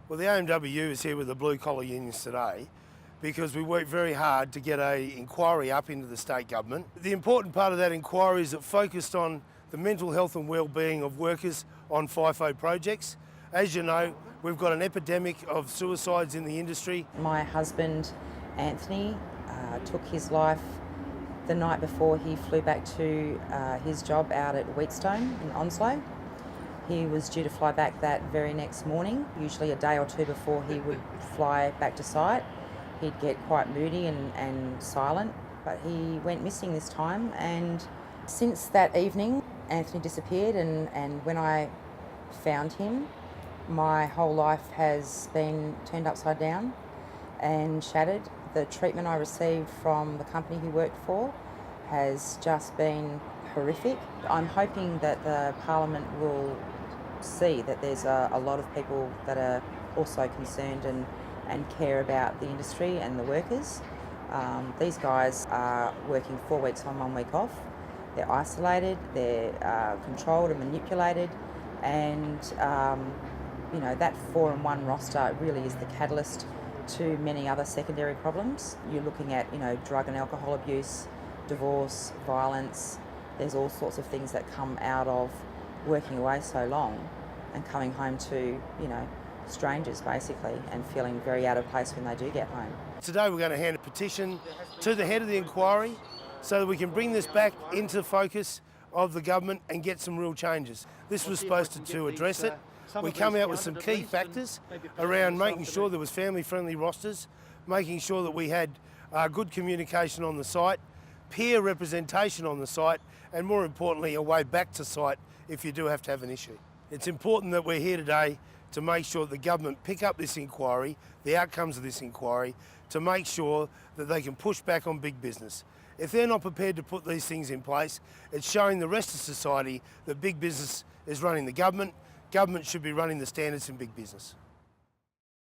Well, the AMWU is here with the blue collar unions today because we worked very hard to get an inquiry up into the state government. The important part of that inquiry is it focused on the mental health and well-being of workers on FIFO projects. As you know, we've got an epidemic of suicides in the industry. My husband, Anthony, took his life the night before he flew back to his job out at Wheatstone in Onslow. He was due to fly back that very next morning, usually a day or two before he would fly back to site. He'd get quite moody and silent, but he went missing this time, and since that evening Anthony disappeared, and when I found him, my whole life has been turned upside down and shattered. The treatment I received from the company he worked for has just been horrific. I'm hoping that the Parliament will see that there's a lot of people that are also concerned and care about the industry and the workers. These guys are working 4 weeks on, 1 week off. They're isolated, they're controlled and manipulated, and that 4-in-1 roster really is the catalyst to many other secondary problems. You're looking at drug and alcohol abuse, divorce, violence. There's all sorts of things that come out of working away so long and coming home to strangers basically, and feeling very out of place when they do get home. Today we're going to hand a petition to the head of the inquiry so that we can bring this back into focus of the government and get some real changes. This was supposed to address it. We come out with some key factors around making sure there was family-friendly rosters, making sure that we had good communication on the site, peer representation on the site, and more importantly, a way back to site if you do have to have an issue. It's important that we're here today to make sure that the government pick up this inquiry, the outcomes of this inquiry, to make sure that they can push back on big business. If they're not prepared to put these things in place, it's showing the rest of society that big business is running the government. Government should be running the standards in big business.